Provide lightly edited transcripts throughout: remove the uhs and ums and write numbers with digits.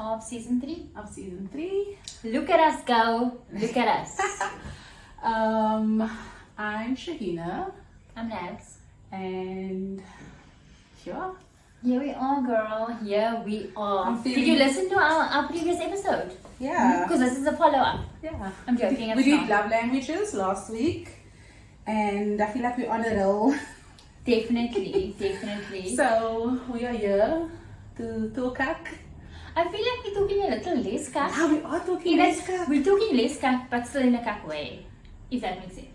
of season 3. Look at us go. Look at us. I'm Shahina. I'm Nabs. And sure. Here we are, girl. Here we are. I'm Did you listen to our previous episode? Yeah. Because this is a follow-up. Yeah. I'm joking. We did love languages last week. And I feel like we're on a roll. Definitely. So we are here to talk. I feel like we're talking a little less cut. Now we are talking less cut. We're talking less cut, but still in a cut way. If that makes sense.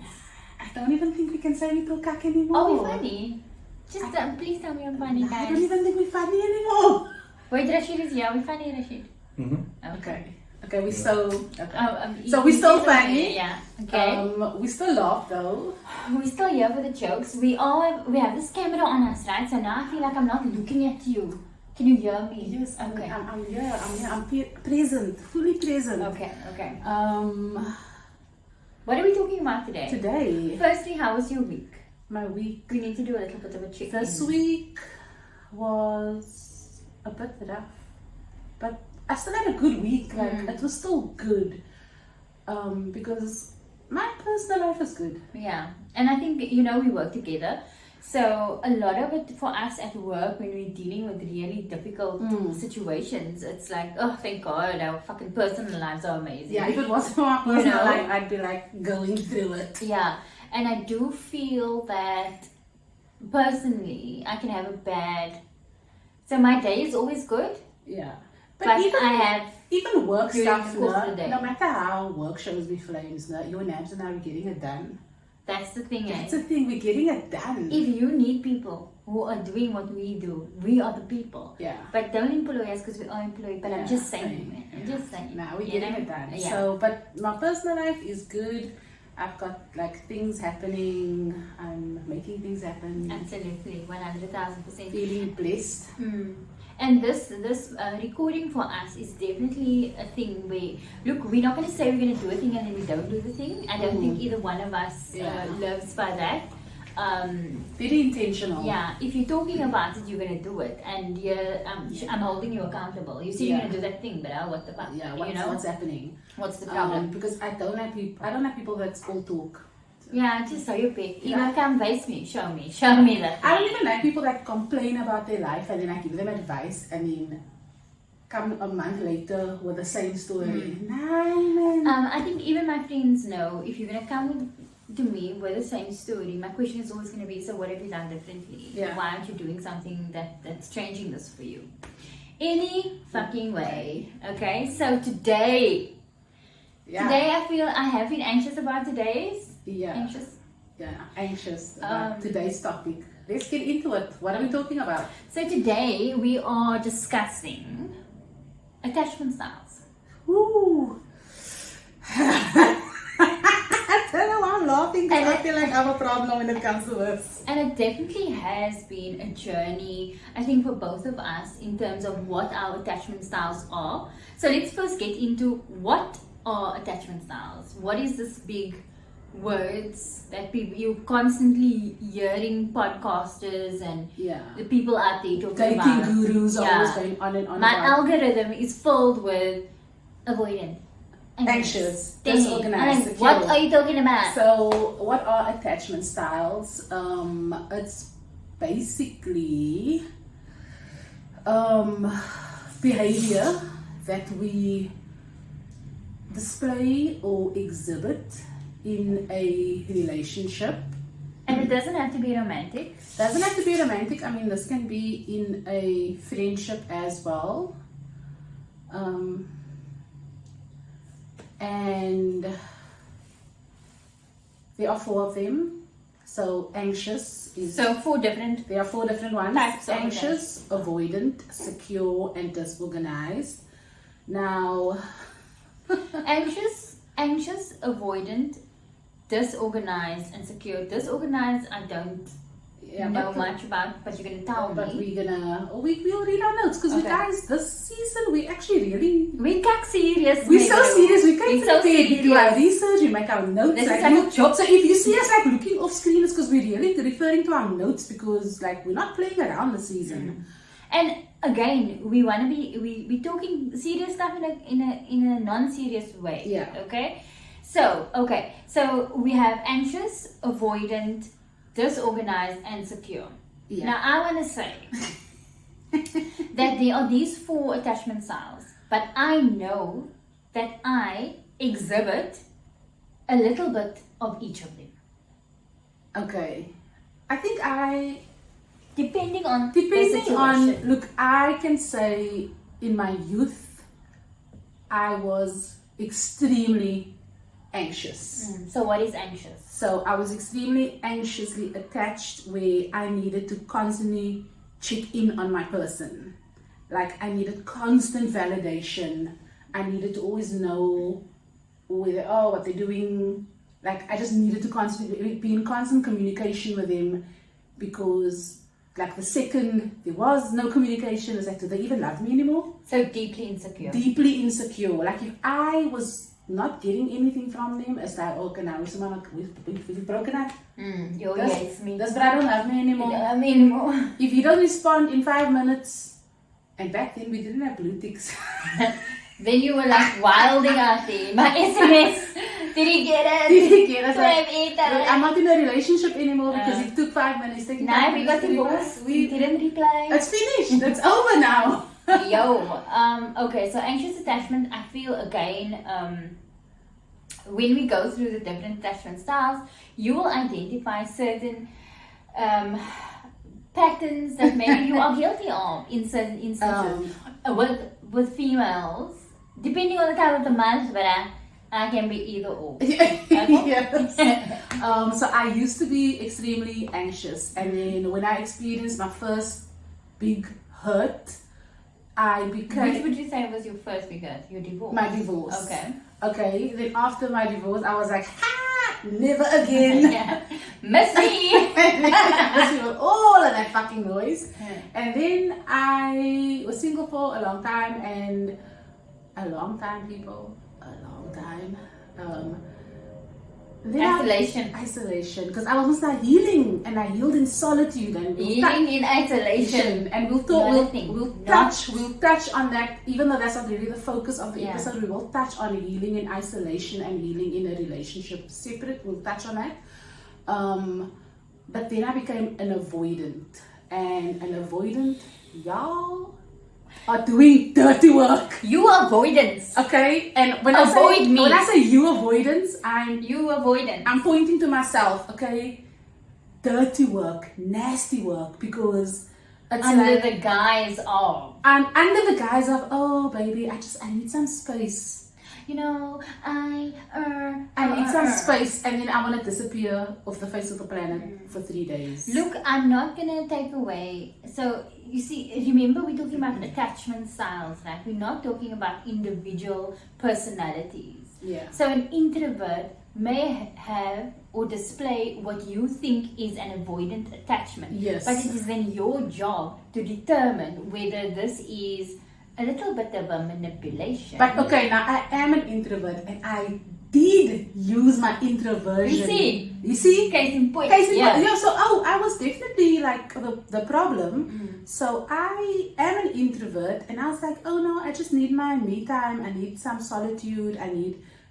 I don't even think we can say we talk anymore. Are we funny? Just please tell me I'm funny, I guys. don't even think we're funny anymore. Wait, Rashid is here. Are we funny, Rashid? Mm-hmm. Okay, we're so... Okay. So we're still funny. Yeah. Okay. We still laugh though. We're still here for the jokes. We have this camera on us, right? So now I feel like I'm not looking at you. Can you hear me? Yes. Okay. I'm here. I'm present. Fully present. Okay. What are we talking about today? Today, Firstly, how was your week? my week. We need to do a little bit of a check-in. This week was a bit rough, but I still had a good week. Like it was still good, because my personal life is good. Yeah, and I think we work together. So a lot of it for us at work, when we're dealing with really difficult situations, it's like, oh, thank God, our fucking personal lives are amazing. Yeah, if it wasn't for my personal life, I'd be like going through it. Yeah, and I do feel that personally, I can have a bad. So my day is always good. Yeah, but even work stuff. the course of the day. No matter how work shows be flames, you and Nabs and I are getting it done. That's the thing. That's the thing. We're getting it done. If you need people who are doing what we do, we are the people. Yeah. But don't employ us because we are employed. But Yeah, I'm just saying. Now we're getting it done. Yeah. So, but my personal life is good. I've got like things happening. I'm making things happen. Absolutely, 100,000%. Feeling blessed. And this recording for us is definitely a thing where, look, we're not going to say we're going to do a thing and then we don't do the thing. I don't think either one of us lives by that. Very intentional. Yeah, if you're talking about it, you're going to do it. And I'm holding you accountable. You say you're going to do that thing, but what the fuck? Yeah, what's happening? What's the problem? Because I don't like people that all talk. Yeah, just so you pick. You come face me, show me that. I don't even like people that complain about their life and then I give them advice and then come a month later with the same story. No, man. I think even my friends know if you're gonna come to me with the same story, my question is always gonna be, so what have you done differently? Yeah. Why aren't you doing something that's changing this for you? Any fucking way. Okay, so today I feel I have been anxious about today's. Anxious about today's topic. Let's get into it. What are we talking about? So today we are discussing attachment styles. Ooh. I don't know why I'm laughing because I feel like I have a problem when it comes to this. And it definitely has been a journey, I think, for both of us in terms of what our attachment styles are. So let's first get into what are attachment styles. What is this big words that you're constantly hearing podcasters and the people out there talking about? Dating gurus are always going on and on. My algorithm is filled with avoidant, anxious, disorganized, secure. What are you talking about? So, what are attachment styles? It's basically behavior that we display or exhibit in a relationship. And it doesn't have to be romantic. Doesn't have to be romantic. I mean, this can be in a friendship as well. And there are 4 of them. So anxious is... So 4 different... There are 4 different ones. Types. Anxious, avoidant, secure, and disorganized. Now... anxious, avoidant, disorganized, and secure. Disorganized, I don't know much about, but you're going to tell me. We'll read our notes because we guys, this season, we actually we got serious. We're so serious. We can't so we do our research, we make our notes. This is like a job. So if you see us like looking off screen, it's because we're really referring to our notes because like we're not playing around this season. And again, we want to be we talking serious stuff in a non-serious way. Yeah. Okay. So we have anxious, avoidant, disorganized, and secure. Yeah. Now I want to say that there are these 4 attachment styles, but I know that I exhibit a little bit of each of them. Okay. I think Depending on look, I can say in my youth, I was extremely anxious. So what is anxious? So I was extremely anxiously attached, where I needed to constantly check in on my person. Like I needed constant validation. I needed to always know what they're doing. Like I just needed to constantly be in constant communication with them, because like the second there was no communication, it's like, do they even love me anymore? So deeply insecure. Deeply insecure. Like if I was not getting anything from them, it's like, okay, now we've broken up. You hates me. That's but I don't love me anymore. You don't love me anymore. If you don't respond in 5 minutes, and back then we didn't have blue ticks. Then you were like wilding out there. My SMS. Did he get it? Did he get it? Do I have it? I'm not in a relationship anymore because it took 5 minutes. Now we got divorced. We didn't reply. It's finished. It's over now. Okay, so anxious attachment, I feel again, when we go through the different attachment styles, you will identify certain patterns that maybe you are guilty of in certain instances. With females, depending on the time of the month, but I can be either or. Yes. So I used to be extremely anxious, and then when I experienced my first big hurt, I became... Which would you say was your first big hurt? Your divorce? My divorce. Okay. Then after my divorce, I was like, never again. Yeah. Miss me. Miss me with all of that fucking noise. And then I was single for a long time, and Isolation, because I was not healing, and I healed in solitude and healing in isolation. And we'll touch on that, even though that's not really the focus of the episode. We will touch on healing in isolation and healing in a relationship separate. We'll touch on that. But then I became an avoidant, and an avoidant, y'all are doing dirty work. You avoidance. Okay, and when I say you avoidance, I'm pointing to myself. Okay, dirty work, nasty work, because it's under the guise of. I'm under the guise of, oh baby, I need some space. I need some space, and then I want to disappear off the face of the planet for 3 days. Look, I'm not gonna take away. So you see, remember we're talking about attachment styles, right? We're not talking about individual personalities. Yeah. So an introvert may have or display what you think is an avoidant attachment. Yes. But it is then your job to determine whether this is a little bit of a manipulation. But okay, now I am an introvert, and I did use my introversion. You see? Case in point. Yeah, so I was definitely like the problem. So I am an introvert, and I was like, oh no, I just need my me time. I need some solitude.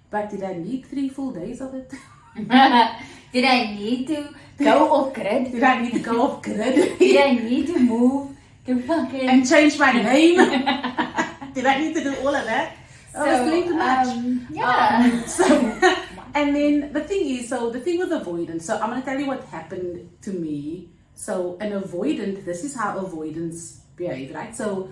But did I need 3 full days of it? Did I need to go off grid? Did I need to go off grid? Did I need to move to fucking... and change my name? Did I need to do all of that? I was doing too much. And then the thing with avoidance, so I'm going to tell you what happened to me. So an avoidant, this is how avoidance behave, right? So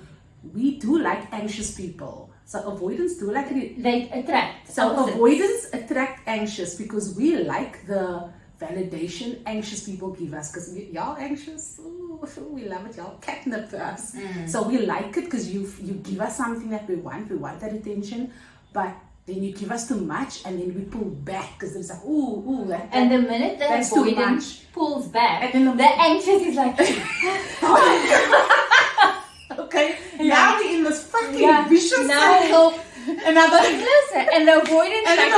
we do like anxious people. So avoidance do like... They attract. So avoidance attract anxious, because we like the validation anxious people give us, because y'all anxious, we love it, y'all catnip to us. So we like it because you give us something that we want that attention, but then you give us too much, and then we pull back because it's like, ooh, and the minute the avoidance pulls back, and then the anxious is like, okay, now we're in this fucking vicious cycle. And the avoidance, and the avoidance like,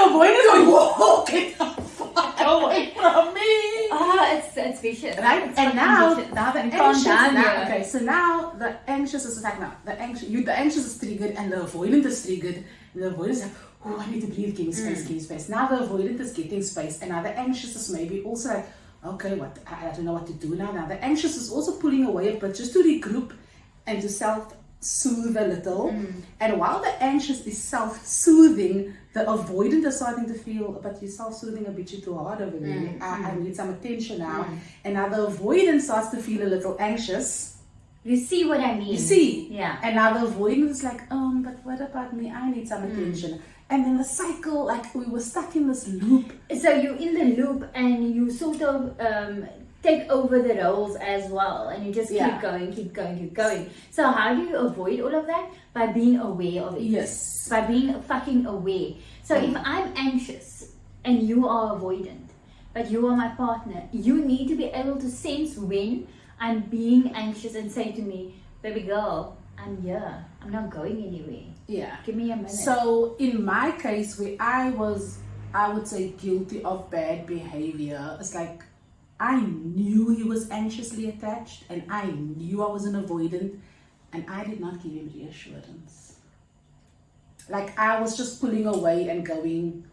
whoa, get the fuck away from me. It's vicious. Right? It's And fucking now, vicious. now the You calm anxious, down now, here. okay, so now the anxious is like, now, the anxious is triggered and the avoidant is triggered. And the avoidant is like, oh, I need to breathe, give me space, give me space. Now the avoidant is getting space, and now the anxious is maybe also like, okay, what, I don't know what to do now. Now the anxious is also pulling away a bit just to regroup and to self-soothe a little. And while the anxious is self-soothing, the avoidant is starting to feel, but you're self-soothing a bit too hard over there. I need some attention now. And now the avoidant starts to feel a little anxious. You see what I mean? You see? Yeah. And now the avoidant is like, but what about me? I need some attention. And then the cycle, like we were stuck in this loop. So you're in the loop and you sort of take over the roles as well, and you just keep going. So how do you avoid all of that? By being aware of it. Yes. By being fucking aware. So if I'm anxious and you are avoidant, but you are my partner, you need to be able to sense when I'm being anxious and say to me, baby girl, I'm here. I'm not going anywhere. Yeah. Give me a minute. So in my case, where I would say guilty of bad behavior, it's like I knew he was anxiously attached and I knew I was an avoidant, and I did not give him reassurance. Like I was just pulling away and going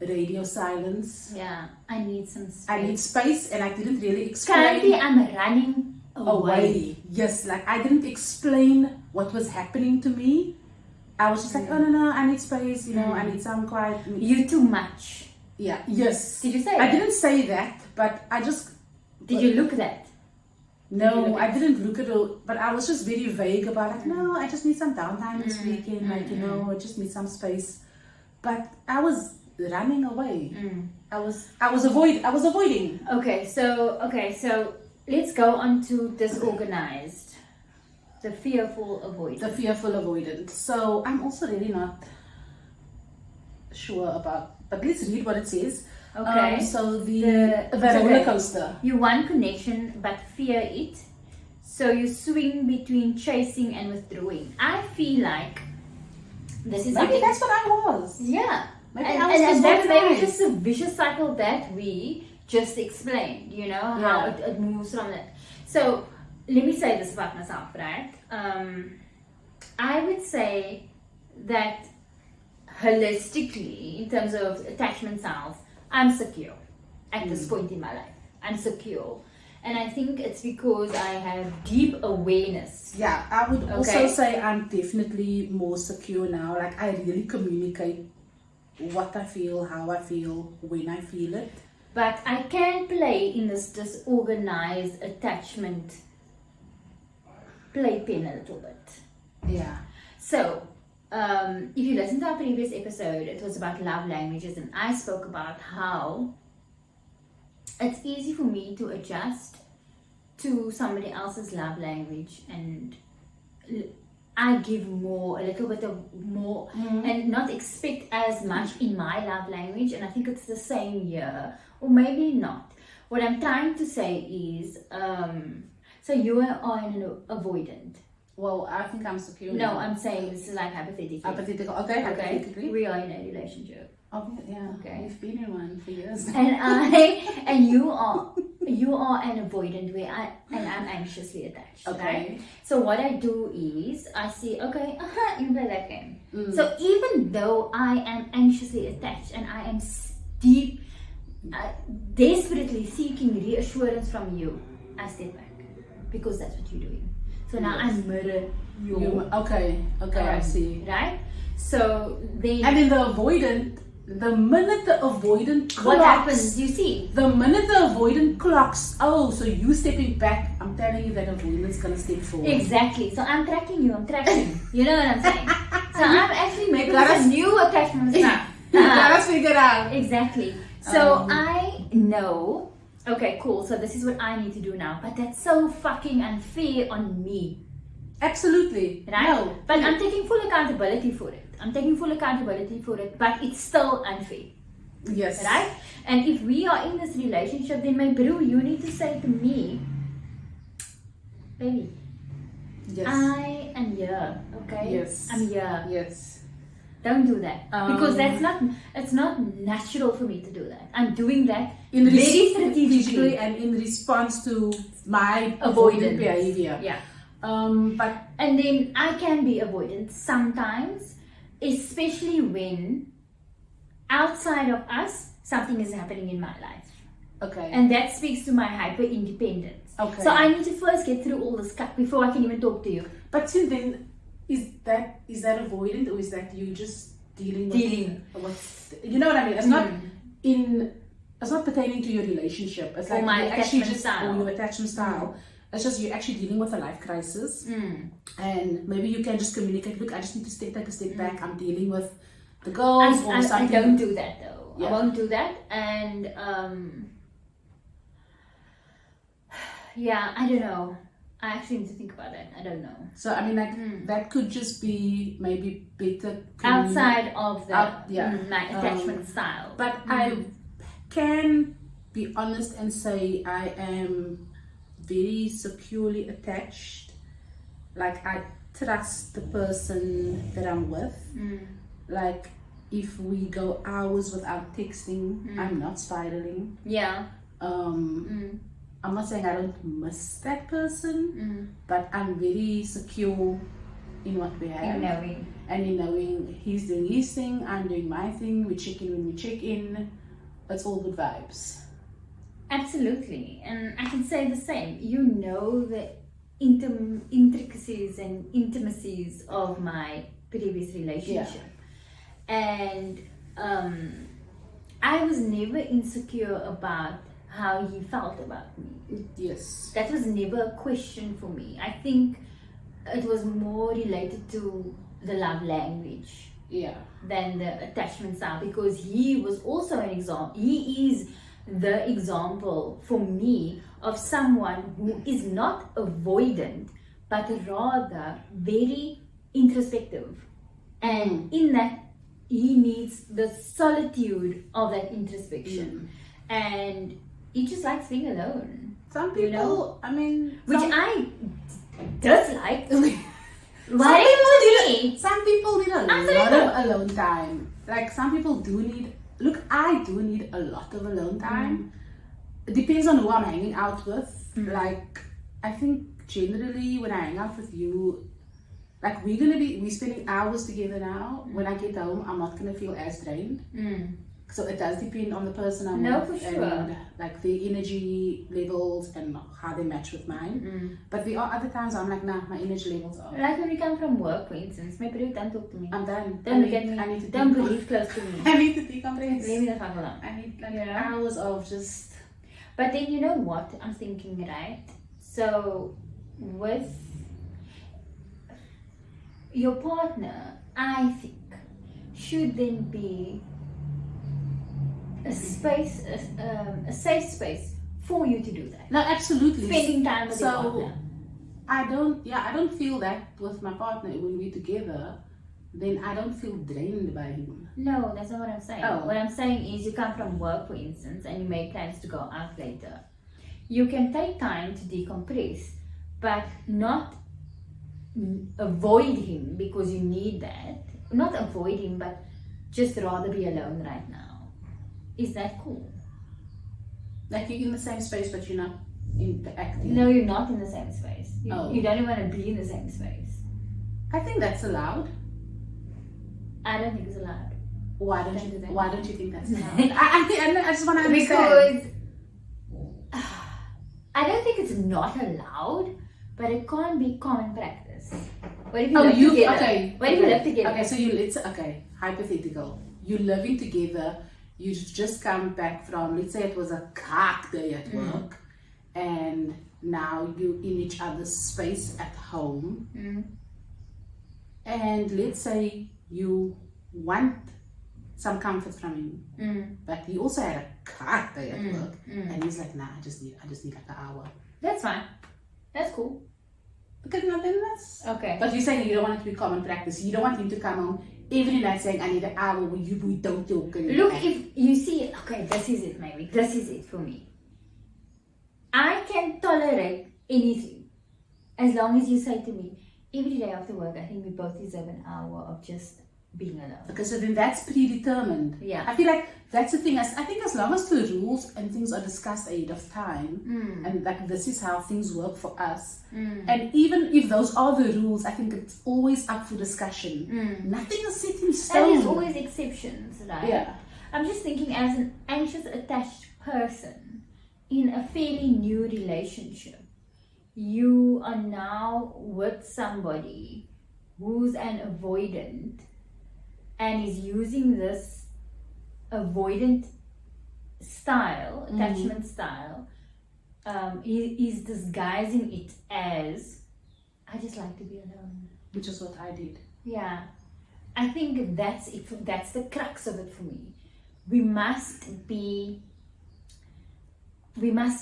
radio silence. Yeah, I need some space. I need space, and I didn't really explain. Currently, I'm running away. Yes, like I didn't explain what was happening to me. I was just like, oh no, I need space, I need some quiet. You too much. Yeah, yes. Did you say I that? didn't say that, but I just... Did you look at that? No, I didn't look at it, but I was just very vague about like, no, I just need some downtime this weekend, I just need some space. But I was running away. I was avoiding. Okay, so let's go on to disorganized. The fearful avoidant. The fearful avoidant. So I'm also really not sure about, but let's read what it says. Okay. So the roller coaster. You want connection but fear it. So you swing between chasing and withdrawing. I feel like this is Maybe that's what I was. Yeah. Maybe and I was and that's maybe disorganized. just a vicious cycle that we just explained, how it moves from that. So let me say this about myself, right? I would say that holistically, in terms of attachment styles, I'm secure at this point in my life. I'm secure. And I think it's because I have deep awareness. Yeah, I would also say I'm definitely more secure now. Like I really communicate what I feel, how I feel, when I feel it. But I can play in this disorganized attachment playpen a little bit. Yeah. So, if you listen to our previous episode, it was about love languages, and I spoke about how it's easy for me to adjust to somebody else's love language, and I give more, a little bit of more, and not expect as much in my love language. And I think it's the same here, or maybe not. What I'm trying to say is, so you are an avoidant. Well, I think I'm secure. No, now. I'm saying this is like hypothetically. Hypothetical. Okay. Hypothetically. We are in a relationship. Okay. Yeah. Okay. We've been in one for years. And you are an avoidant where I'm anxiously attached. Okay. Right? So what I do is I see, okay, you play that game. So even though I am anxiously attached and I am deep, desperately seeking reassurance from you, I step back because that's what you're doing. So now I mirror you. Okay, I see. Right? So then... And in the avoidant, the minute the avoidant clocks... What happens? You see? The minute the avoidant clocks, so you stepping back, I'm telling you that avoidant's gonna step forward. Exactly. So I'm tracking you. You know what I'm saying? So I'm actually making a new attachment style. Let us figure it out. Exactly. So I know... Okay, cool. So this is what I need to do now. But that's so fucking unfair on me. Absolutely. Right? No. But I'm taking full accountability for it. But it's still unfair. Yes. Right? And if we are in this relationship, then my bro, you need to say to me, baby, Yes. I am here. Okay? Yes. I'm here. Yes. Don't do that. Because it's not natural for me to do that. I'm doing that in very strategically. and in response to my Avoidance. avoidant behavior. Yeah. But And then I can be avoidant sometimes, especially when outside of us, something is happening in my life. okay. And that speaks to my hyper independence. Okay. So I need to first get through all this stuff before I can even talk to you. But till then, is that avoidant, or is that you just dealing with you know what I mean? It's not it's not pertaining to your relationship. It's Or like my you actually attachment style. or your attachment style. It's just you're actually dealing with a life crisis, and maybe you can just communicate. Look, I just need to take a step back. I'm dealing with the girls or I something. don't do that though. Yeah. I won't do that. And yeah, I don't know. I actually need to think about that. I don't know. So I mean, like that could just be maybe better Outside of the my Um, attachment style. But I can be honest and say I am very securely attached. Like I trust the person that I'm with. Like if we go hours without texting, I'm not spiraling. Yeah. I'm not saying I don't miss that person, but I'm very secure in what we have. In knowing. And in knowing he's doing his thing, I'm doing my thing, we check in when we check in. It's all good vibes. Absolutely. And I can say the same. You know the intricacies and intimacies of my previous relationship. And I was never insecure about how he felt about me. Yes. That was never a question for me. I think it was more related to the love language Yeah. than the attachment style, because he was also an example. He is the example for me of someone who is not avoidant but rather very introspective, and in that he needs the solitude of that introspection, and he just likes being alone, Some people, you know? I mean, which I dislike. Some Why people me? some people need a lot of alone time. Like some people do need. Look, I do need a lot of alone time. It depends on who I'm hanging out with. Like I think generally when I hang out with you, like we're spending hours together now. When I get home, I'm not gonna feel as drained. So it does depend on the person I'm No, with for sure. and like their energy levels and how they match with mine. But there are other times I'm like, nah, my energy levels are. Like when we come from work, for instance, my period, don't talk to me. I'm done. Don't look at me. I need to Don't breathe close to me. I need to decompress. Leave me the fuck alone. I need like Yeah. hours of just. But then you know what I'm thinking, right? So with your partner, I think should then be a space, a safe space for you to do that. No, absolutely. Spending time with your partner. I don't feel that with my partner when we're together. Then I don't feel drained by him. No, that's not what I'm saying. Oh. What I'm saying is you come from work, for instance, and you make plans to go out later. You can take time to decompress, but not avoid him because you need that. Not avoid him, but just rather be alone right now. Is that cool? Like you're in the same space, but you're not interacting. No, you're not in the same space. You Oh. don't even want to be in the same space. I think that's allowed. I don't think it's allowed. Why don't Don't do you? that. Why don't you think that's allowed? I just want to understand. Because I don't think it's not allowed, but it can't be common practice. What if you live together? Okay. What if you live together? Okay, so it's hypothetical. You're living together. You've just come back from, let's say it was a cock day at work, and now you're in each other's space at home. And let's say you want some comfort from him, but he also had a cock day at work, and he's like, nah, I just need like an hour. That's fine. That's cool. Because nothing less. Okay. But you're saying you don't want it to be common practice. You don't want him to come home every night saying, I need an hour where we don't talk. Look, if you see, okay, this is it, maybe. This is it for me. I can tolerate anything as long as you say to me, every day after work, I think we both deserve an hour of just being alone. Okay, so then that's predetermined. Yeah. I feel like that's the thing. I think as long as the rules and things are discussed ahead of time, and like this is how things work for us, and even if those are the rules, I think it's always up for discussion. Nothing is set in stone. And there's always exceptions, right? Yeah. I'm just thinking, as an anxious attached person in a fairly new relationship, you are now with somebody who's an avoidant and is using this avoidant style, attachment style, is disguising it as, I just like to be alone. Which is what I did. Yeah. I think that's it. That's the crux of it for me. We must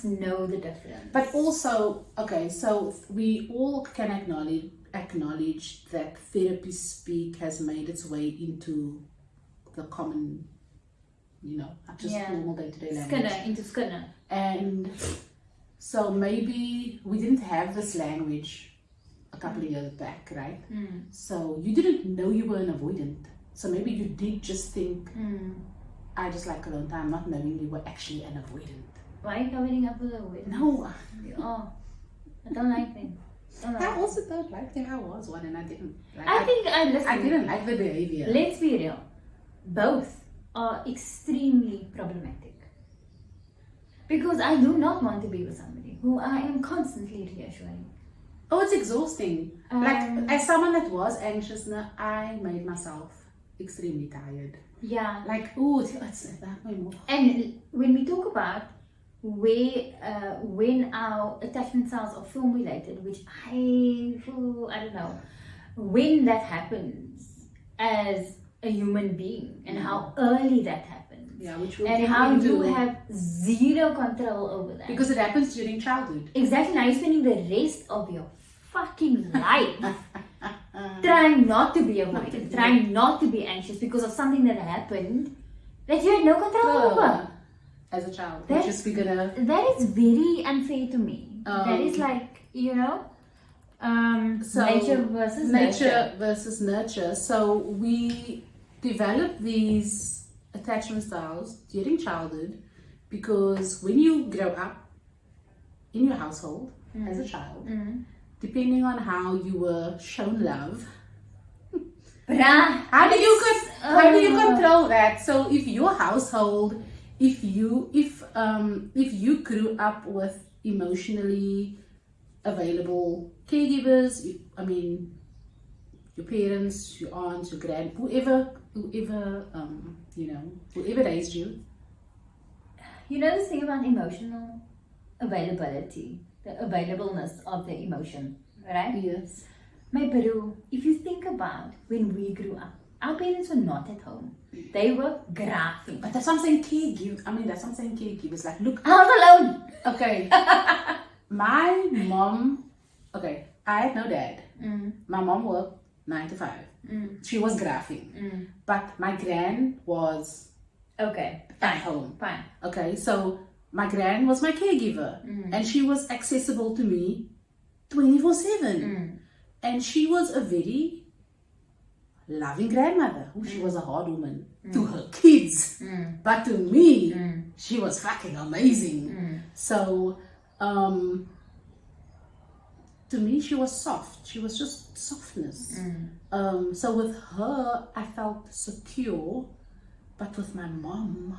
know the difference. But also, okay, so we all can acknowledge that therapy speak has made its way into the common, just normal day-to-day language. Skinner. And so maybe we didn't have this language a couple of years back, right? So you didn't know you were an avoidant. So maybe you did just think, I just like alone time, not knowing you were actually an avoidant. Why are you covering up with avoidance? No. Oh, I don't like them. I also don't like them. I was one and I didn't. Like, I didn't like the behavior. Let's be real. Both are extremely problematic. Because I do not want to be with somebody who I am constantly reassuring. Oh, it's exhausting. Like, as someone that was anxious, I made myself extremely tired. Yeah. Like, it's that way more. And when we talk about when our attachment styles are formulated, which I don't know, when that happens as a human being and how early that happens. Yeah, which will and how you have zero control over that. Because it happens during childhood. Exactly. Now you're spending the rest of your fucking life trying not to be avoidant, trying not to be anxious because of something that happened that you had no control over. As a child, that is very unfair to me. That is like, so nature versus nurture. So we develop these attachment styles during childhood because when you grow up in your household as a child, depending on how you were shown love, how do you control that? So if your household, if you grew up with emotionally available caregivers, your parents, your aunts, your whoever raised you. You know this thing about emotional availability, the availableness of the emotion, right? Yes. My Peru, if you think about when we grew up, our parents were not at home. They were grafting. But that's what I'm saying, caregivers. Like, look. I was alone. Okay. My mom, I had no dad. My mom worked 9 to 5. She was grafting. But my gran was at home. Fine. Okay, so my gran was my caregiver. And she was accessible to me 24/7. And she was a very loving grandmother. She was a hard woman to her kids. But to me, she was fucking amazing. So, to me, she was soft. She was just softness. So with her, I felt secure. But with my mom,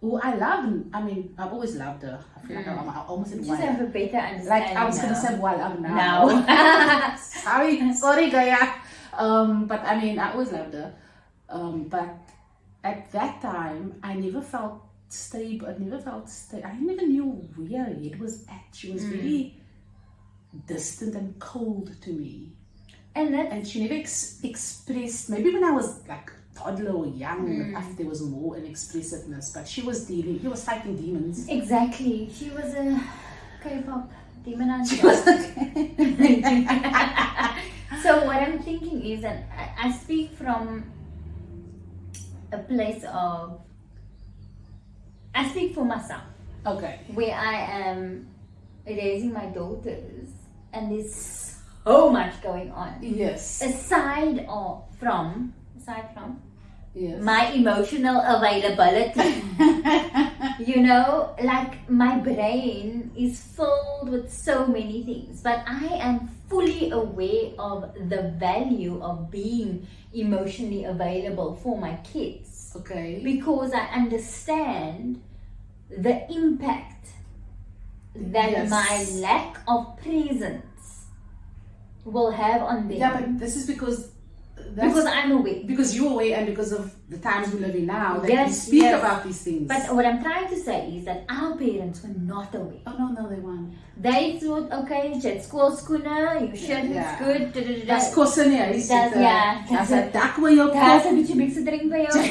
who I loved, I've always loved her. I feel like I almost said just have a better understanding. Like I was going to say, I love now. Sorry, Gaia. But I always loved her. But at that time, I never felt stable. I never knew where her head was at. She was very distant and cold to me. And she never expressed, maybe when I was like toddler or young, there was more an expressiveness, but she was fighting demons. Exactly. She was a K-pop demon. So what I'm thinking is that I speak from a place of, I speak for myself. Okay. Where I am raising my daughters, and there's so much going on. Yes. Aside from Yes. my emotional availability. Like my brain is filled with so many things, but I am fully aware of the value of being emotionally available for my kids Okay. because I understand the impact that Yes. my lack of presence will have on them. Yeah, but this is because I'm aware. Because you're away and because of the times we live in now that Yes, we speak yes. about these things. But what I'm trying to say is that our parents were not aware. Oh no, they weren't. They thought, okay, jy het skoolskoene, your shirt is Ja. good. That's kos in die huis. That's- ja. That's a dak oor jou Daar's kop. 'n bietjie mix te drink vir jou.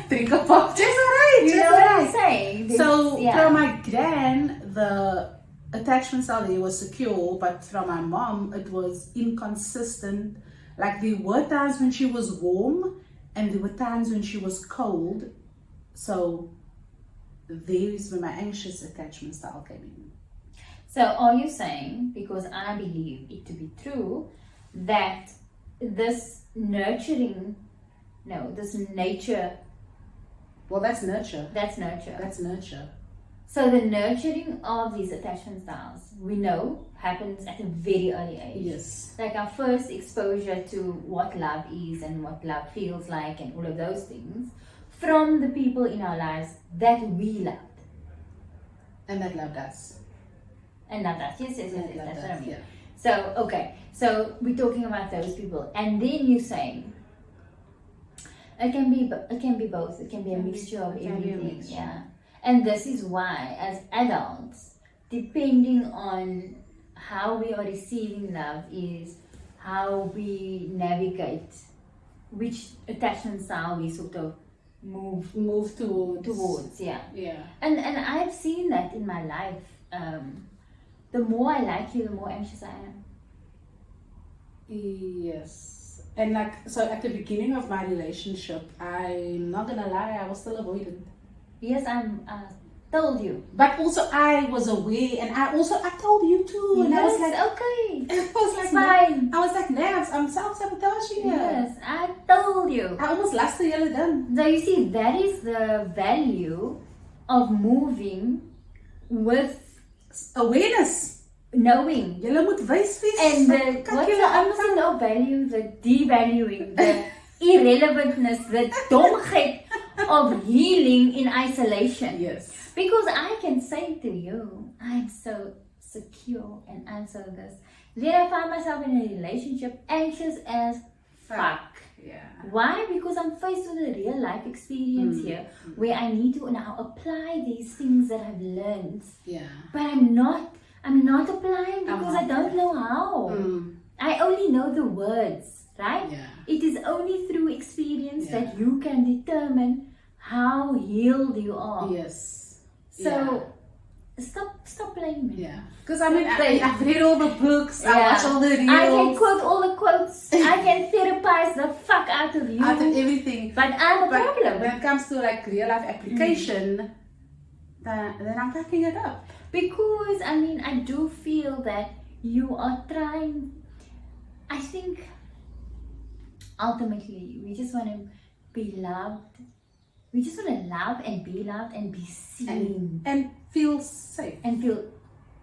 Drink a pop. Just alright. You Just know what I'm alright. saying? So yeah. from my gran, the attachment style there was secure, but from my mom, it was inconsistent. Like there were times when she was warm, and there were times when she was cold. So there is where my anxious attachment style came in. So are you saying, because I believe it to be true, that this this nature, Well, that's nurture. that's nurture. That's nurture. So the nurturing of these attachment styles, we know, happens at a very early age. Yes. Like our first exposure to what love is and what love feels like and all of those things from the people in our lives that we loved. And that loved us. And not us. Yes, That that's loved what I us, mean. yeah. So, okay. So we're talking about those people. And then you're saying it can be both. It can be a mixture of It can be a everything. mixture. Yeah. And this is why, as adults, depending on how we are receiving love, is how we navigate which attachment style we sort of move towards. Yeah. Yeah. And I've seen that in my life. The more I like you, the more anxious I am. Yes. And like, so at the beginning of my relationship, I'm not gonna lie, I was still avoidant. Yes, told you. But also I was aware, and I told you too. And I was like, okay. it was like, Fine. I was like, Nabs, I'm self-sabotaging here. Yes, I told you. I almost lost the yellow done. So you see, that is the value of moving with Awareness. knowing. Julle moet wys wees. And the Kyk what's julle the aan. opposite of value? The devaluing, the irrelevantness, the domheid of healing in isolation. Yes. Because I can say to you, I'm so secure and I'm so this. Then I find myself in a relationship anxious as fuck. Yeah. Why? Because I'm faced with a real life experience here where I need to now apply these things that I've learned. Yeah. But I'm not applying because I don't know how. I only know the words, right? Yeah. It is only through experience Yeah. that you can determine how healed you are. Yes. So stop playing me. Yeah. Because I mean, I've read all the books, I Yeah. watch all the reels. I can quote all the quotes. I can therapize the fuck out of you. out of everything. But I'm a But problem. when it comes to like real life application, then I'm fucking it up. Because I mean, I do feel that you are trying. I think ultimately we just want to be loved. We just want to love and be loved and be seen And feel safe. and feel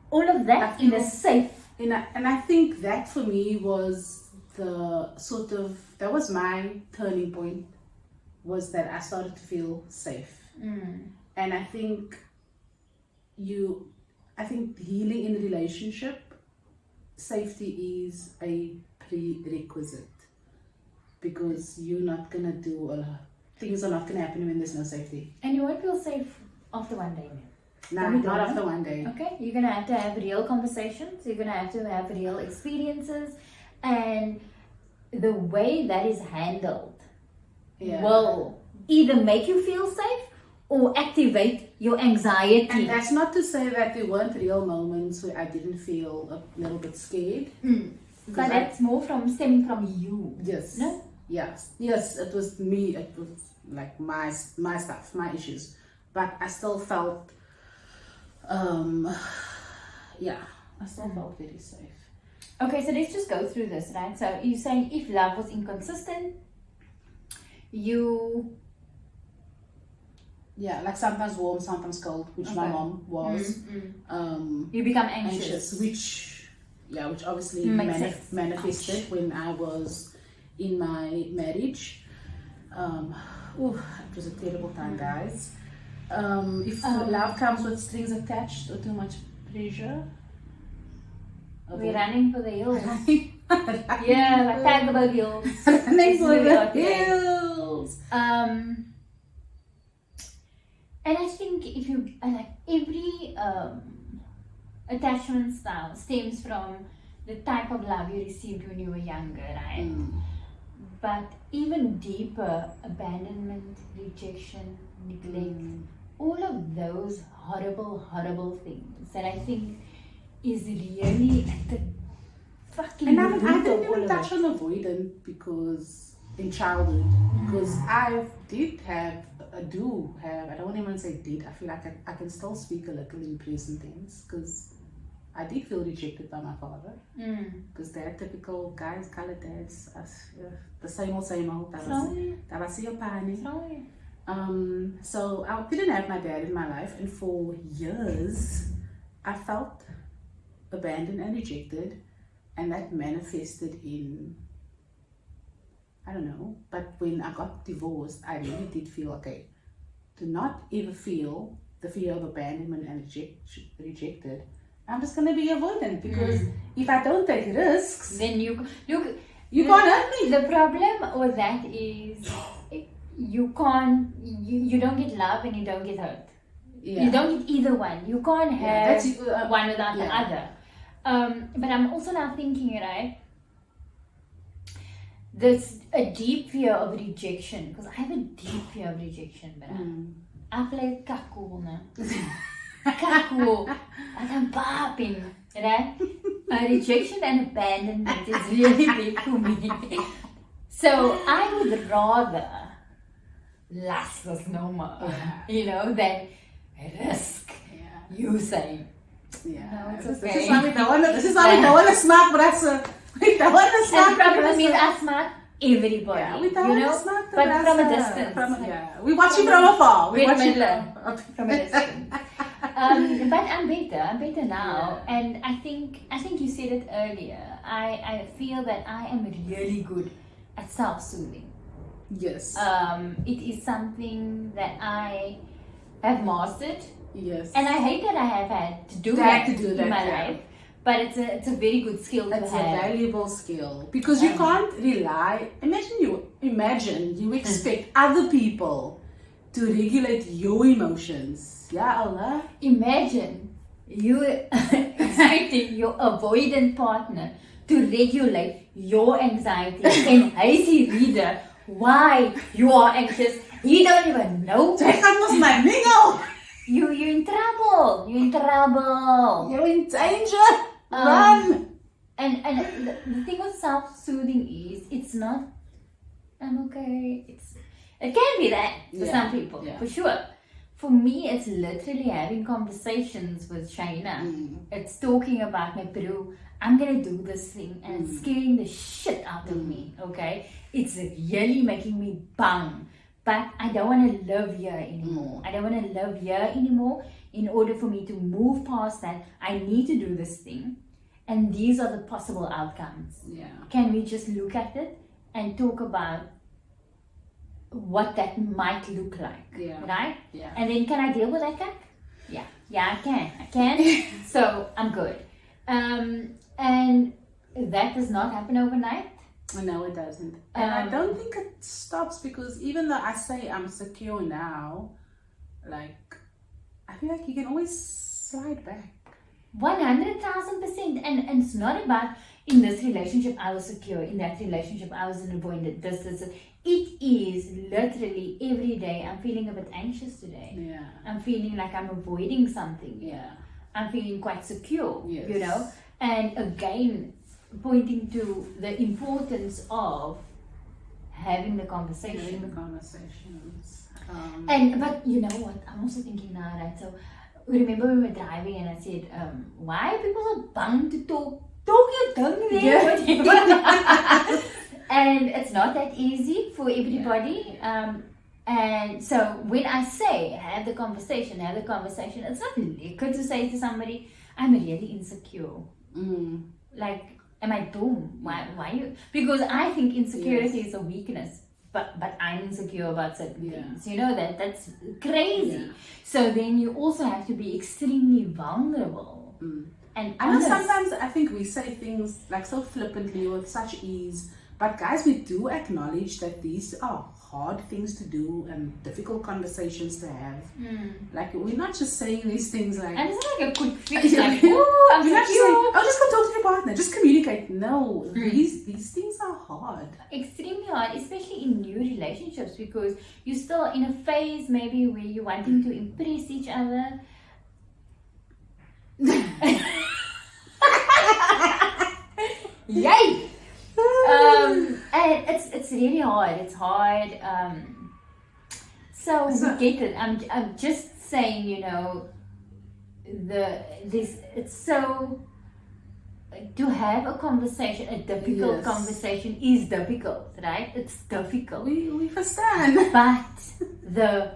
all of that in a safe. And I think that for me was the sort of, that was my turning point, was that I started to feel safe. And I think healing in a relationship, safety is a prerequisite, because you're not gonna do a lot. Things are not gonna happen when there's no safety. And you won't feel safe after one day. No, we don't not know. after one day. Okay, you're gonna have to have real conversations. You're gonna have to have real experiences, and the way that is handled will either make you feel safe or activate your anxiety. And that's not to say that there weren't real moments where I didn't feel a little bit scared. But that's more stemming from you. Yes. No? Yes, it was me. It was like my stuff, my issues. But I still felt, I still felt very safe. Okay, so let's just go through this, right? So you're saying if love was inconsistent, you Yeah, like sometimes warm, sometimes cold, which my Okay. mom was. you become anxious. Which obviously Makes sense. manifested when I was in my marriage. It was a terrible time, guys. If love comes with strings attached or too much pressure, We're running for the hills. Yeah, like tagable hills. running for Really the okay. hills. And I think if you like every attachment style stems from the type of love you received when you were younger, right? But even deeper, abandonment, rejection, neglect, all of those horrible things that I think is really at the fucking And I root didn't of all even of touch it. on avoidant because in childhood, because I do have, I don't want anyone to say did, I feel like I can still speak a little in present tense because I did feel rejected by my father because they're typical guys, colored dads, the same old. That was your pani. So I didn't have my dad in my life, and for years I felt abandoned and rejected, and that manifested in, I don't know, but when I got divorced, I really did feel okay. To not ever feel the fear of abandonment and rejected, I'm just going to be avoidant because if I don't take risks, Then you can't hurt me. The problem with that is you don't get love and you don't get hurt. Yeah. You don't get either one. You can't have that's, one without the other. But I'm also now thinking, right? There's a deep fear of rejection because I have a deep fear of rejection, but I play kakul now. Kakul. And I'm popping, right? Rejection and abandonment is really big for me. So I would rather last this no more, than risk you saying. Yeah. No, it's This okay. is why we don't want to smack brasa. We don't want to And smack the problem is I smack everybody, Yeah, we don't want to smack the but brasa. from a distance. We watch you from afar. We watch you from a distance. But I'm better now, and I think you said it earlier. I feel that I am really good at self-soothing. Yes. It is something that I have mastered. Yes. And I hate that I have had to do that in my life. But it's a very good skill to have. It's a valuable skill because you can't rely. Imagine you expect other people to regulate your emotions. Yeah, Allah. Imagine you expecting your avoidant partner to regulate your anxiety and hazy reader why you are anxious. He don't even know. That was my mingle. You're in trouble. You're in trouble. You're in danger. Run. And the thing with self-soothing is it's not I'm okay. It can be that for some people, for sure. For me, it's literally having conversations with Shayna. It's talking about my Peru. I'm gonna do this thing and it's scaring the shit out of me. Okay, it's really making me bang. But I don't want to live here anymore. I don't want to live here anymore. In order for me to move past that, I need to do this thing. And these are the possible outcomes. Yeah. Can we just look at it and talk about what that might look like? Yeah. Right? Yeah. And then can I deal with that cat? Yeah. Yeah, I can. So I'm good. And that does not happen overnight. No, it doesn't. And I don't think it stops because even though I say I'm secure now, like, I feel like you can always slide back. 100,000%. And it's not about in this relationship I was secure, in that relationship I was an avoidant, this. It is literally every day I'm feeling a bit anxious today. Yeah. I'm feeling like I'm avoiding something. Yeah. I'm feeling quite secure, Yes. And again, pointing to the importance of having the conversation. Having the conversations. But you know what? I'm also thinking now, right? So remember when we were driving and I said, why are people so bound to talk talk your tongue there, whatever. And it's not that easy for everybody. And so when I say have the conversation, it's not liquor to say to somebody, I'm really insecure. Like, am I dumb? Why you? Because I think insecurity is a weakness. But I'm insecure about certain things. You know that's crazy. Yeah. So then you also have to be extremely vulnerable. And I know sometimes I think we say things like so flippantly or with such ease, but guys, we do acknowledge that these are hard things to do and difficult conversations to have. Like, we're not just saying these things like, and it's not like a quick fix, like, oh, I'm not just saying, secure. oh, just go talk to your partner, just communicate. No, these things are hard. Extremely hard, especially in new relationships, because you're still in a phase maybe where you're wanting to impress each other. Yay! And it's really hard. It's hard. So we get it. I'm just saying, you know, it's so to have a conversation, a difficult conversation is difficult, right? It's difficult. We understand. But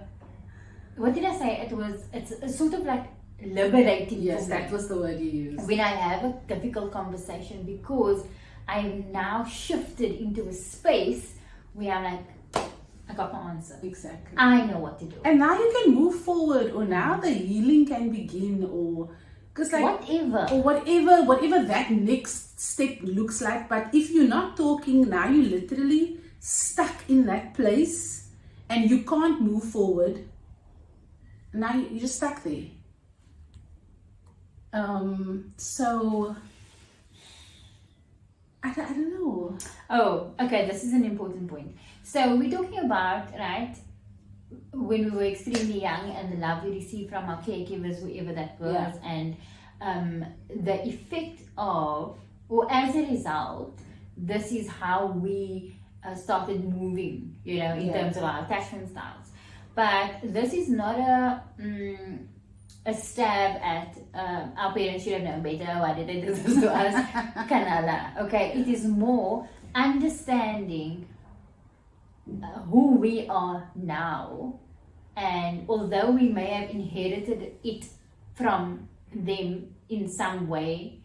what did I say? It's sort of like liberating. Yes, that was the word you used. When I have a difficult conversation, because I've now shifted into a space where I'm like, I got my answer. Exactly. I know what to do. And now you can move forward, or now the healing can begin, or because like whatever that next step looks like. But if you're not talking, now you're literally stuck in that place and you can't move forward. Now you're just stuck there. So I don't know. Oh, okay, this is an important point. So we're talking about, right, when we were extremely young and the love we received from our caregivers, whoever that was, and the effect of, or as a result, this is how we started moving, you know, in terms of our attachment styles. But this is not a stab at our parents should have known better, why did they do this to us, Kanala. Okay, it is more understanding who we are now, and although we may have inherited it from them in some way,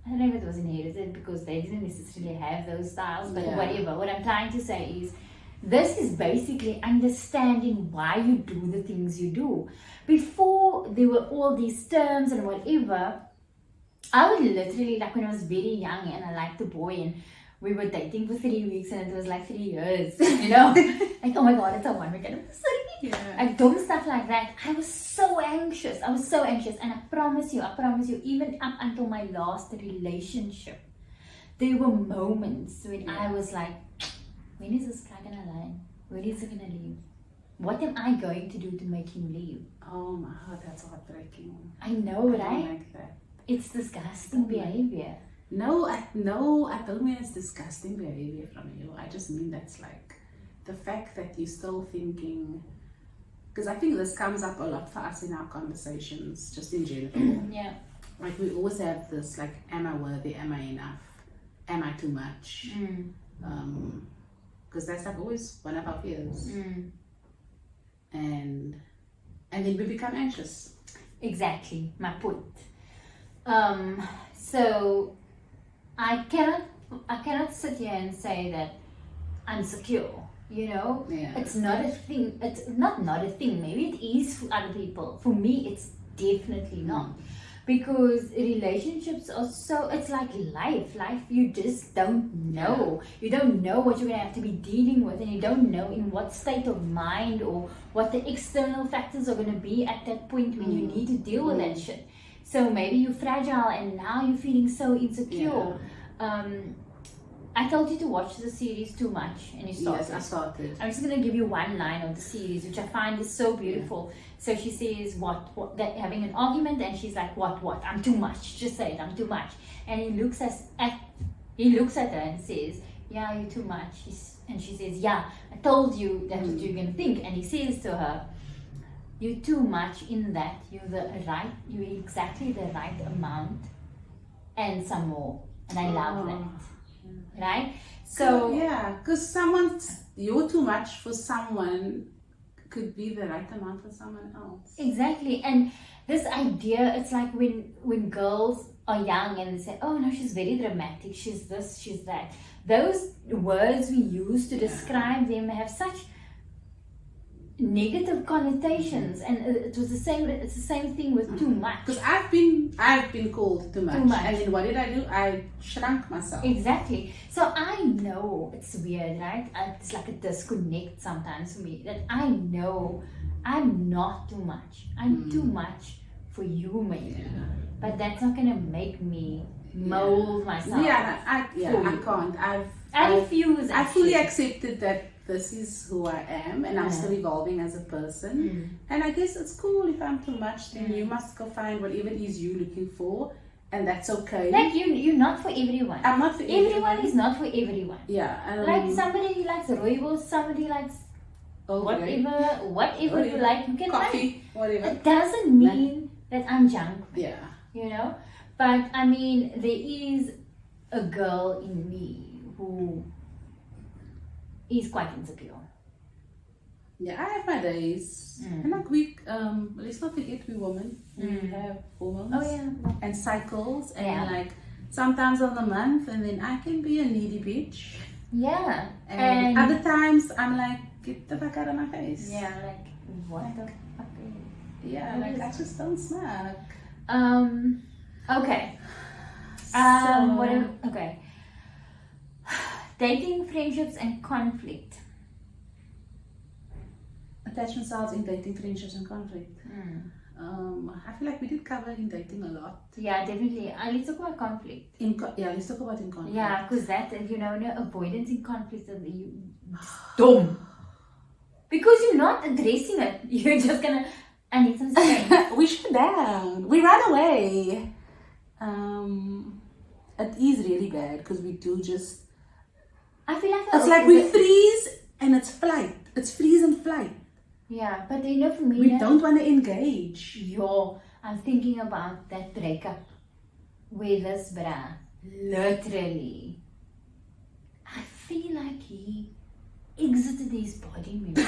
I don't know if it was inherited because they didn't necessarily have those styles, but whatever. What I'm trying to say is, this is basically understanding why you do the things you do. Before there were all these terms and whatever, I would literally, like when I was very young and I liked a boy and we were dating for 3 weeks and it was like 3 years, you know? Like, oh my God, it's a 1 week anniversary. Like dumb stuff like that. I was so anxious. And I promise you, even up until my last relationship, there were moments when I was like, when is this guy gonna land? When is he gonna leave? What am I going to do to make him leave? Oh my God, that's heartbreaking. I know, right? I don't like that. It's disgusting behavior. No, I don't mean it's disgusting behavior from you. I just mean that's like the fact that you're still thinking, because I think this comes up a lot for us in our conversations, just in general. Yeah. Like we always have this, like, am I worthy? Am I enough? Am I too much? Because that's like always one of our fears. And then we become anxious. Exactly, my point. So I cannot sit here and say that I'm secure, you know? It's not a thing. It's not a thing. Maybe it is for other people. For me, it's definitely not. Because relationships are so, it's like life, you just don't know. You don't know what you're going to have to be dealing with, and you don't know in what state of mind or what the external factors are going to be at that point when you need to deal with that shit. So maybe you're fragile and now you're feeling so insecure. I told you to watch the series Too Much, and you started. Yes, I started. I'm just going to give you one line of the series, which I find is so beautiful. So she says, what, that having an argument, and she's like, what, I'm too much. Just say it, I'm too much. And he looks at her and says, yeah, you're too much. And she says, yeah, I told you that's what you're going to think. And he says to her, you're too much in that you're exactly the right amount and some more. And I love Oh. that. Right? So, yeah, because you're too much for someone could be the right amount for someone else. exactly. And this idea, it's like when girls are young and they say, oh no, she's very dramatic, she's this, she's that. Those words we use to describe them have such negative connotations, and it's the same thing with too much. Because I've been called too much. Too much. And then what did I do? I shrunk myself. Exactly. So I know it's weird, right? It's like a disconnect sometimes for me, that I know I'm not too much. I'm too much for you, maybe. But that's not gonna make me mold myself. I can't. I refuse. I actually. fully accepted that this is who I am, and I'm still evolving as a person. And I guess it's cool if I'm too much, then you must go find whatever it is you're looking for, and that's okay. Like you're not for everyone. I'm not for Everyone is not for everyone. Yeah. Like somebody likes rooibos, somebody likes whatever you like, you can like. coffee, whatever. It doesn't mean that I'm junk. Yeah. You know? But I mean, there is a girl in me who is quite insecure. Yeah, I have my days. And like let's not forget we're women. We have hormones. Oh yeah. And cycles, and Yeah. like sometimes on the month, and then I can be a needy bitch. Yeah. And other times I'm like, get the fuck out of my face. yeah, like what the fuck? Yeah, What like is- I just don't smack. Okay. Okay. Dating, friendships, and conflict. Attachment styles in dating, friendships, and conflict. I feel like we did cover in dating a lot. Yeah, definitely. Let's talk about conflict. Let's talk about in conflict. Yeah, because that, no avoidance in conflict, and you dumb. Because you're not addressing it. You're just gonna, I need some strength. We shut down. We run away. It is really bad because we do just. I feel like It's like we freeze and it's flight. It's freeze and flight. Yeah, but for me, We don't want to engage. I'm thinking about that breakup where this bruh, literally, I feel like he exited his body, maybe.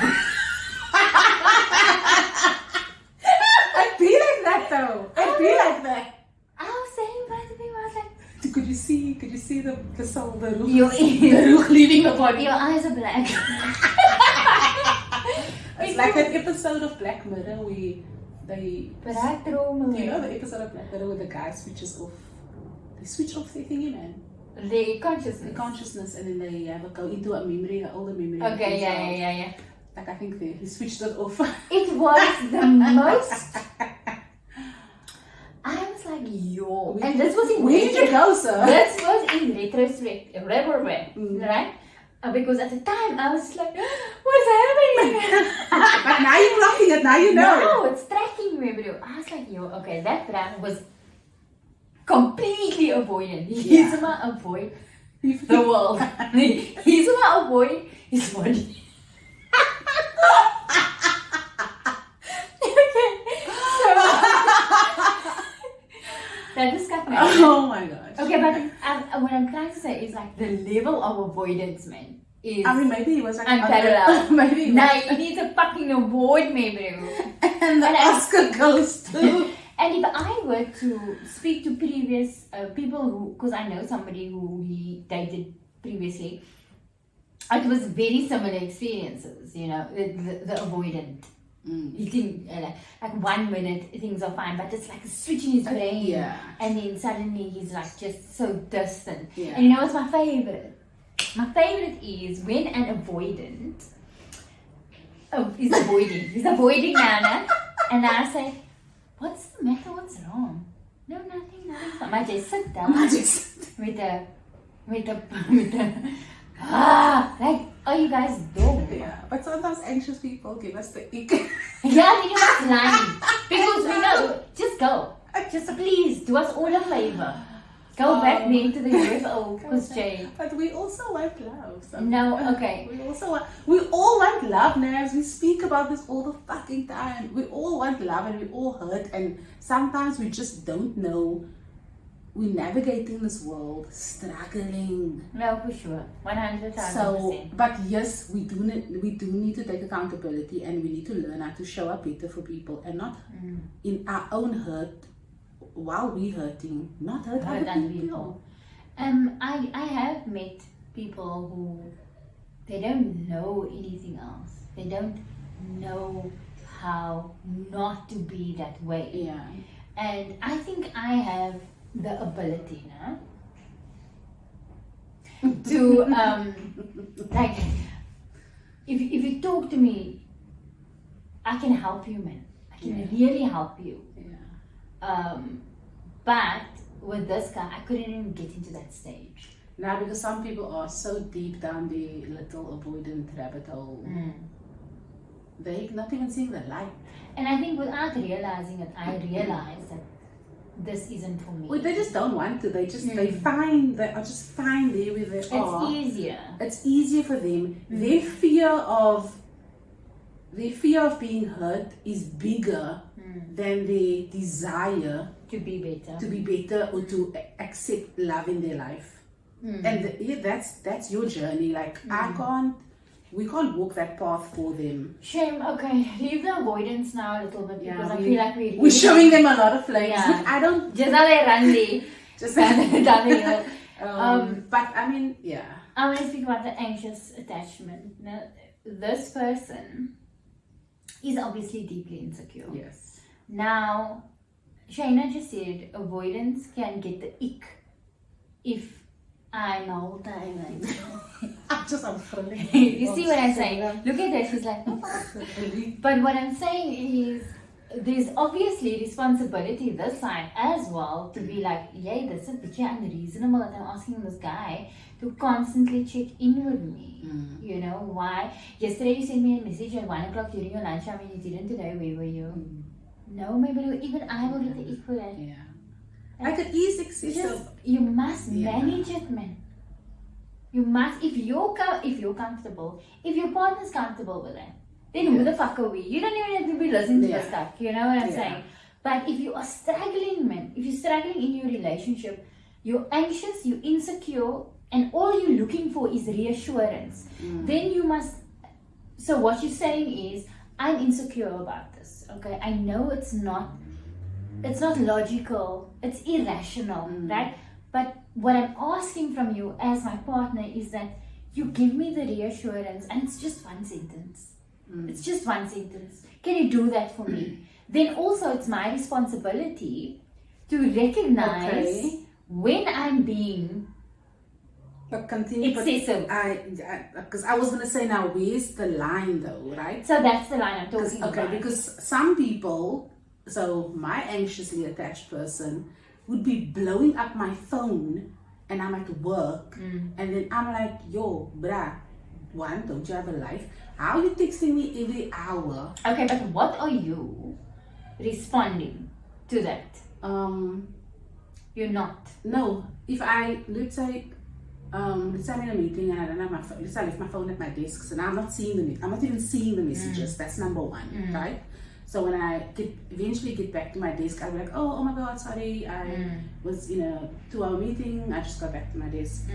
I'd be like that though. I'd be like that. I was saying by the way, I was like, Could you see the soul, the ruh, Your the ruh leaving the body? your eyes are black. It's like that episode of Black Mirror where they. But I throw him You know away. the episode of Black Mirror where the guy switches off. They switch off their thingy, man. The consciousness. The consciousness, and then they have a go into a memory, an older memory. of Okay, themselves. yeah. Like I think he switched it off. It was the most. I was like, yo. And this was in Where did you go, sir? This was in retrospect, right? Because at the time I was like, what's happening? But now you're clocking it. Now you know. No, it's tracking me, bro. I was like, yo, okay, that brand was completely avoidant. He's about avoid the world. He's about avoid his body. Okay, so that is cut me. Oh my gosh. Okay, but what I'm trying to say is like the level of avoidance, man, is I mean, maybe he was like unparalleled. Maybe. He Now was. you need to fucking avoid me, bro. And the And I- Oscar goes to. And if I were to speak to previous people who, because I know somebody who he dated previously, it was very similar experiences, the avoidant. He think like 1 minute things are fine, but it's like a switch in his brain, Yeah. and then suddenly he's like just so distant. Yeah. And you know what's my favorite? My favorite is when an avoidant is avoiding. He's avoiding Nana, and I say, "What's the matter? What's wrong?" No, nothing. I just sit down with the like, are you guys dumb? Yeah, but sometimes anxious people give us the ick. Yeah, you must lying. Because we know, just go. Just please, do us all a favor. Go back there into the UFO, because Jay. But we also want love. So. No, okay. We all want love, Naz. We speak about this all the fucking time. We all want love and we all hurt, and sometimes we just don't know we're navigating this world, struggling. No, for sure. 100,000%. So, but yes, we do need to take accountability, and we need to learn how to show up better for people, and not in our own hurt while we hurting, not hurt other people. I have met people who they don't know anything else. They don't know how not to be that way. Yeah. And I think I have the ability now to like if you talk to me, I can help you, man. I can really help you. Yeah. But with this guy, I couldn't even get into that stage. Now, because some people are so deep down the little avoidant rabbit hole, they're not even seeing the light. And I think without realizing it, I realized that this isn't for me. Well, they just don't want to. They just they are just fine there where they are. It's easier. It's easier for them. Their fear of being hurt is bigger than their desire to be better or to accept love in their life. And that's your journey. Like we can't walk that path for them. Shame. Okay, leave the avoidance now a little bit because I feel like we're showing them a lot of flames. Yeah. Look, I don't just how they run there. Just down the hill. But I mean, yeah. I want to speak about the anxious attachment. Now, this person is obviously deeply insecure. Yes. Now, Shayna just said avoidance can get the ick if I'm the whole time like I'm thrilling. You see what I'm saying? Look at her, she's like, but what I'm saying is there's obviously responsibility this side as well to be like, yay, this is a bit unreasonable that I'm asking this guy to constantly check in with me. You know, why? Yesterday you sent me a message at 1 o'clock during your lunch hour and you didn't today, where were you? No, maybe even I will get the ick for that. Yeah. I could easily you must manage it, man. You must, if you're comfortable, if your partner's comfortable with it, then who the fuck are we? You don't even have to be listening to this stuff, you know what I'm saying? But if you are struggling, man, if you're struggling in your relationship, you're anxious, you're insecure, and all you're looking for is reassurance, then you must, so what you're saying is, I'm insecure about this, okay? I know it's not logical, it's irrational, right? But what I'm asking from you as my partner is that you give me the reassurance, and it's just one sentence. It's just one sentence. Can you do that for me? Then also it's my responsibility to recognize when I'm being excessive. Because I was going to say now, where's the line though, right? So that's the line I'm talking about. Okay, because some people, so my anxiously attached person would be blowing up my phone and I'm at work and then I'm like, yo, bruh, one, don't you have a life? How are you texting me every hour? Okay, but what are you responding to that? You're not. No, if I, let's say I'm in a meeting and I don't have my phone, let's say I left my phone at my desk, so now I'm not even seeing the messages. That's number one, right? So when I eventually get back to my desk, I'll be like, oh my God, sorry, I was in a 2-hour meeting, I just got back to my desk,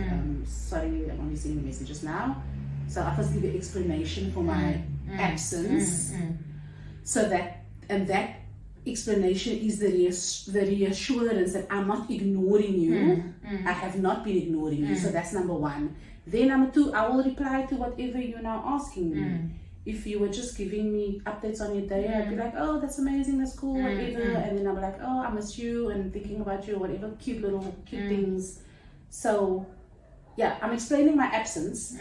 sorry, I'm only seeing the messages now. So I first give an explanation for my absence, so that explanation is the reassurance that I'm not ignoring you, I have not been ignoring you, so that's number one. Then number two, I will reply to whatever you're now asking me. If you were just giving me updates on your day, I'd be like, oh, that's amazing, that's cool, whatever. And then I'm like, oh, I miss you and thinking about you, whatever, cute things. So, yeah, I'm explaining my absence.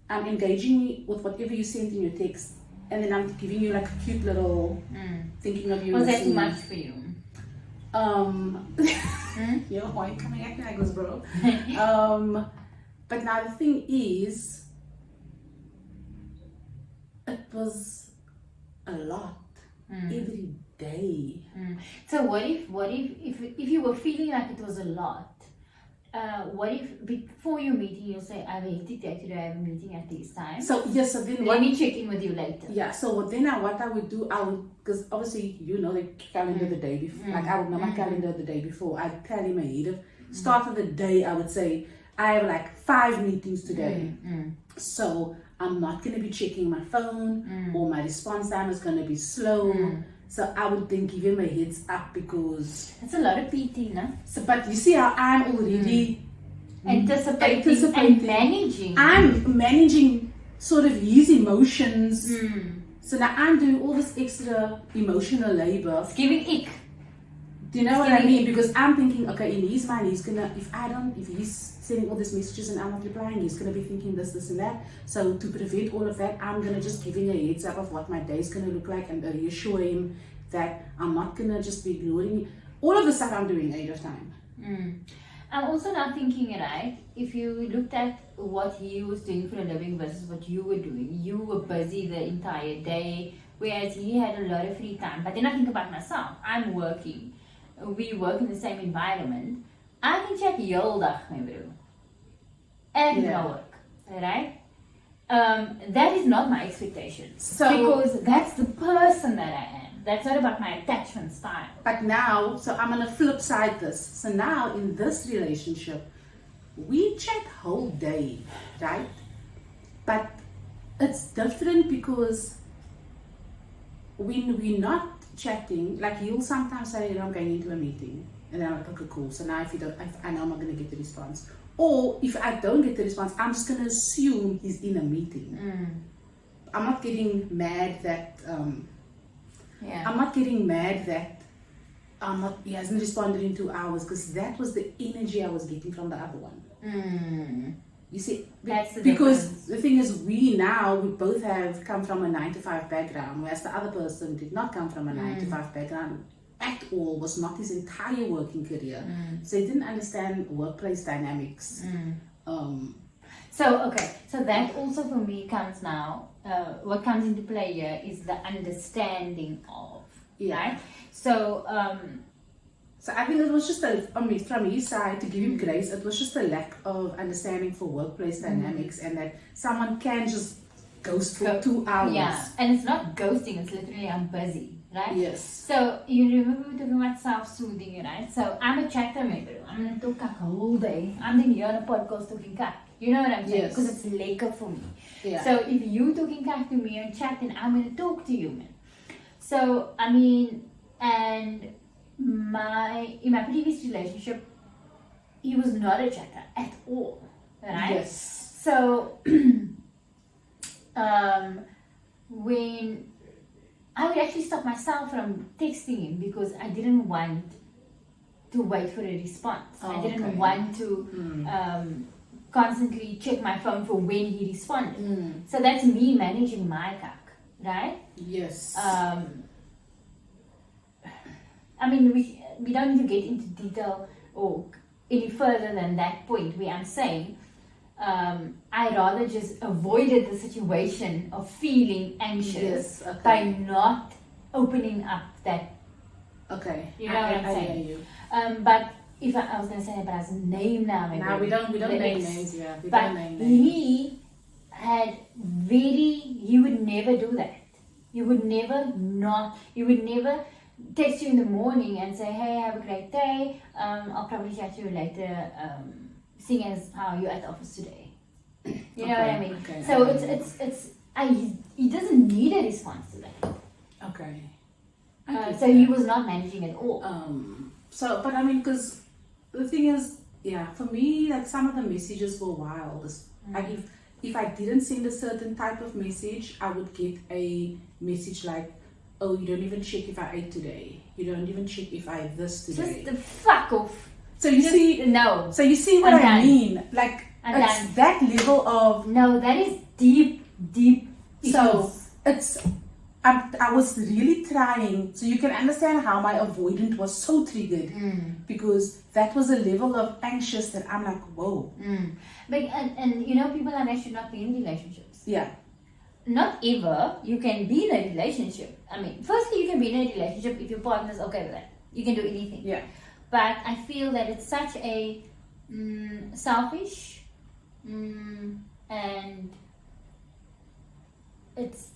I'm engaging with whatever you sent in your text. And then I'm giving you like a cute little thinking of you. Was that too much for you? Yo, why are you coming at me like this, bro? But now the thing is, it was a lot every day. So what if you were feeling like it was a lot, what if before your meeting you'll say, I have a hectic day today, I have a meeting at this time. So yes, so then Let me check in with you later. Yeah, so what I would do, because obviously you know the calendar the day before, like I would know my calendar the day before. I'd tell him ahead of start of the day. I would say I have like 5 meetings today, so I'm not going to be checking my phone, or my response time is going to be slow. So I would then give him a heads up, because It's a lot of PT, no? so. But you see how I'm already Anticipating and managing. I'm managing sort of his emotions. So now I'm doing all this extra emotional labor. It's giving ick. Do you know what I mean? Because I'm thinking, okay, in his mind, he's gonna, if he's sending all these messages and I'm not replying, he's gonna be thinking this and that. So to prevent all of that, I'm gonna just give him a heads up of what my day is gonna look like, and reassure him that I'm not gonna just be ignoring him. All of the stuff I'm doing ahead of time. I'm also now thinking, right, if you looked at what he was doing for a living versus what you were doing, you were busy the entire day, whereas he had a lot of free time. But then I think about myself, I'm working, we work in the same environment, I can chat heel dag, my bro. And no work, right? That is not my expectation. So, because that's the person that I am. That's not about my attachment style. But now, so I'm gonna flip side this. So now in this relationship, we chat whole day, right? But it's different because when we're not chatting, like you'll sometimes say, I'm going into a meeting, and then I'm like, okay, cool. So now if I know I'm not gonna get the response. Or if I don't get the response, I'm just gonna assume he's in a meeting. I'm not getting mad that I'm not getting mad that he hasn't responded in 2 hours, because that was the energy I was getting from the other one. You see, that's the because difference. the thing is, we both have come from a 9-to-5 background, whereas the other person did not come from a 9-to-5 background at all, was not his entire working career. So he didn't understand workplace dynamics. So that also for me comes now, what comes into play here is the understanding of, right? So I think it was just from his side, to give him grace, it was just a lack of understanding for workplace dynamics, and that someone can just ghost for 2 hours. Yeah, and it's not ghosting, it's literally I'm busy, right? Yes. So you remember we were talking about self-soothing, right? So I'm a chatter member. I'm going to talk all day. I'm then here on a podcast talking cat. You know what I'm saying? Yes. Because it's lekker for me. Yeah. So if you talking cat to me and chatting, I'm going to talk to you, man. So, I mean, and in my previous relationship, he was not a chatter at all, right? Yes. So, when I would actually stop myself from texting him because I didn't want to wait for a response. I didn't want to constantly check my phone for when he responded. So that's me managing my cuck, right? Yes. I mean, we don't need to get into detail or any further than that point where I'm saying I rather just avoided the situation of feeling anxious by not opening up that. Okay. You know what I'm saying? I hear you. But if I was going to say about his name now. Maybe No, we don't name names, yeah. We don't name names. He had he would never do that. He would never text you in the morning and say, hey, have a great day. I'll probably chat to you later. Seeing as how you're at the office today. You know what I mean? Okay, so he doesn't need a response to that. Okay. So he was not managing at all. But I mean, because the thing is, for me, like some of the messages were wild. Like if I didn't send a certain type of message, I would get a message like, oh, you don't even check if I ate today. You don't even check if I this today. Just the fuck off. So you see, no. So you see what I mean? Like it's that level of no. That is deep. So it's. I was really trying, so you can understand how my avoidant was so triggered, because that was a level of anxious that I'm like, whoa. But and you know, people like that should not be in relationships. Yeah. Not ever. You can be in a relationship. I mean, firstly, you can be in a relationship if your partner's okay with that. You can do anything. Yeah. But I feel that it's such a selfish, and it's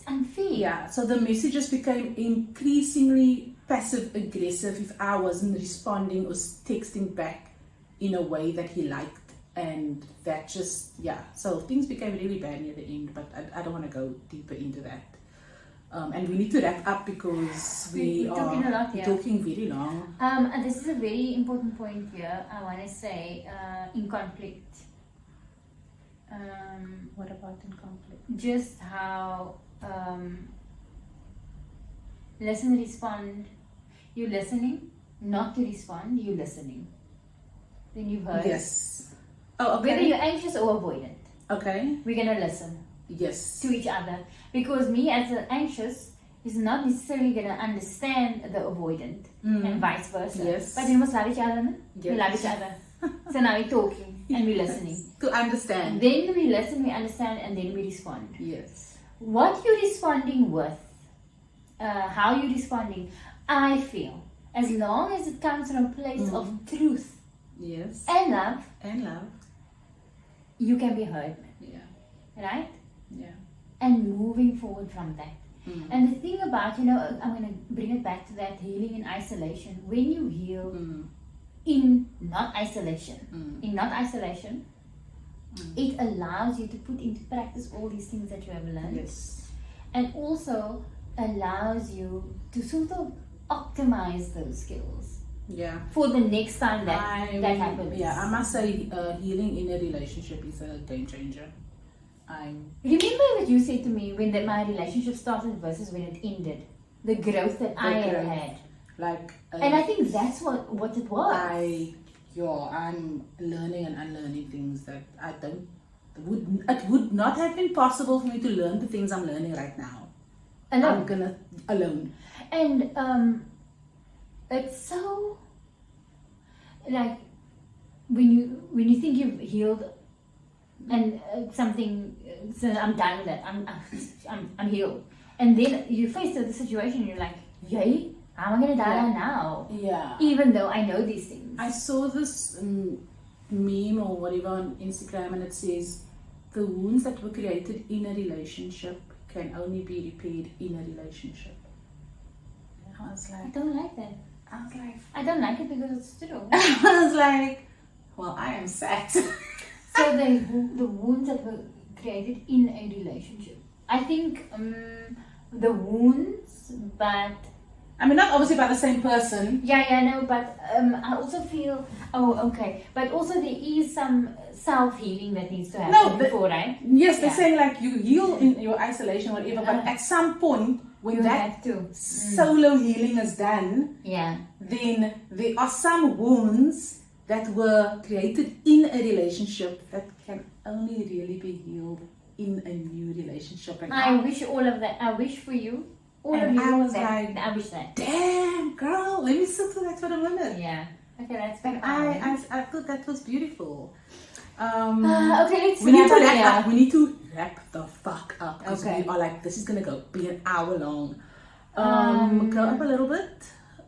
unfair. Yeah, so the messages became increasingly passive aggressive if I wasn't responding or texting back in a way that he liked. And that just, so things became really bad near the end, but I don't want to go deeper into that. And we need to wrap up because we're talking a lot, we're talking very long. And this is a very important point here. I want to say in conflict. What about in conflict? Just how listen, respond. You're listening, not to respond. You're listening. Then you've heard. Yes. Oh, okay. Whether you're anxious or avoidant. Okay. We're gonna listen. Yes. To each other, because me as an anxious is not necessarily gonna understand the avoidant and vice versa. Yes. But we must love each other. No? Yes. We love each other. So now we're talking and we're listening. To understand. Then we listen, we understand, and then we respond. Yes. What you're responding with, how you're responding, I feel, as long as it comes from a place of truth Yes. and love, you can be heard. Yeah. Right? Yeah. And moving forward from that. And the thing about, I'm going to bring it back to that healing in isolation. When you heal in not isolation, it allows you to put into practice all these things that you have learned. Yes. And also allows you to sort of optimize those skills. Yeah. For the next time that happens. Yeah, I must say healing in a relationship is a game changer. Remember what you said to me when my relationship started versus when it ended? The growth that I have had. And I think that's what it was. I'm learning and unlearning things that it would not have been possible for me to learn the things I'm learning right now. Alone. And it's so like when you think you've healed and something, so I'm done with that. I'm healed, and then you face the situation and you're like, yay, how am I gonna die now? Yeah. Even though I know these things. I saw this meme or whatever on Instagram, and it says the wounds that were created in a relationship can only be repaired in a relationship. I was like, I don't like that. I don't like it because it's true. I was like, well, I am sad. So the wounds that were created in a relationship. I think the wounds, but I mean, not obviously by the same person. No, but I also feel, but also there is some self-healing that needs to happen before, right? Yes, they're saying like you heal in your isolation, whatever, but at some point, when you that solo healing is done, then there are some wounds that were created in a relationship that can only really be healed in a new relationship. And I wish all of that. I wish for you. All of you. I was like, I wish that. Damn, girl, let me sit with that for a minute. Yeah. Okay, that's fine. I thought that was beautiful. Okay, let's we need to wrap up. We need to wrap the fuck up because we are like, this is gonna be an hour long. Go up a little bit.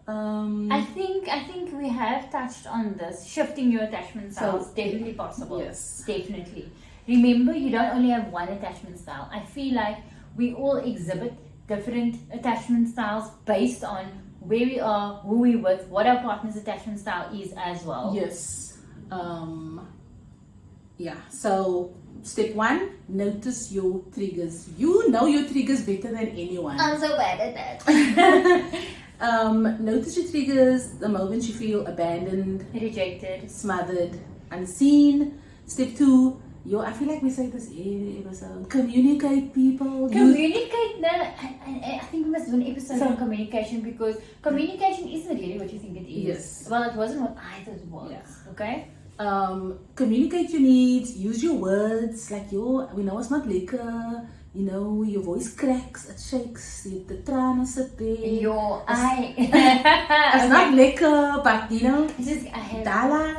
I think we have touched on this. Shifting your attachment styles, definitely possible. Yes, definitely. Remember, you don't only have one attachment style. I feel like we all exhibit different attachment styles based on where we are, who we're with, what our partner's attachment style is as well. Yes. So step 1, notice your triggers. You know your triggers better than anyone. I'm so bad at that. Notice your triggers the moment you feel abandoned, rejected, smothered, unseen. Step 2, I feel like we say this every episode. Communicate, people. Communicate. I think we must do an episode on communication because communication isn't really what you think it is. Yes. Well, it wasn't what I thought it was. Yeah. Okay. Communicate your needs. Use your words. Like we know it's not liquor. Your voice cracks, it shakes, the tranen sit there. It's not liquor, but It's just, Dala.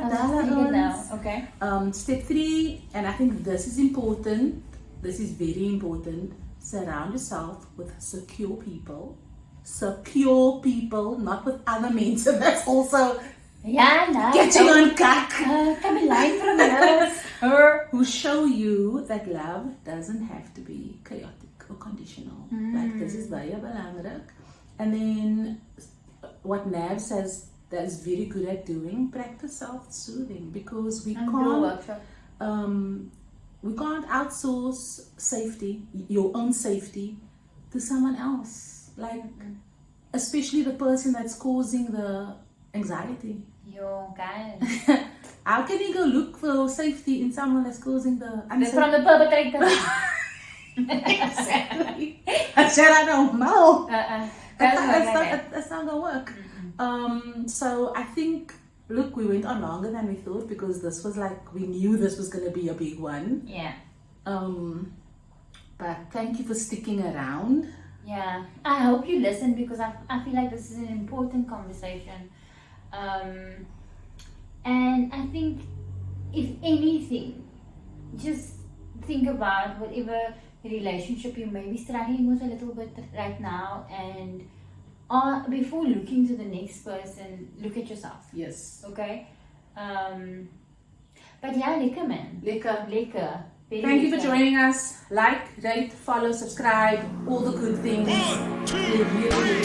Okay. Step 3, and I think this is important. This is very important. Surround yourself with secure people. Secure people, not with other men. So that's also Yeah, no. getting on kak. Come a line from yours. Her who show you that love doesn't have to be chaotic or conditional. Like this is baie belangrik. And then what Nav says that's very good at doing, practice self-soothing, because we can't outsource safety, your own safety, to someone else. Like especially the person that's causing the anxiety. Yo, guys. How can you go look for safety in someone that's causing the From the perpetrator. Exactly. I said I don't know. That's not gonna work. So I think, look, we went on longer than we thought because this was like, we knew this was gonna be a big one. Yeah. But thank you for sticking around. Yeah. I hope you listen because I feel like this is an important conversation. And I think, if anything, just think about whatever relationship you may be struggling with a little bit right now, and before looking to the next person, look at yourself. Yes. Okay? But yeah, lekker man. Lekker. Lekker. Thank you for joining us. Like, rate, follow, subscribe, all the good things. We really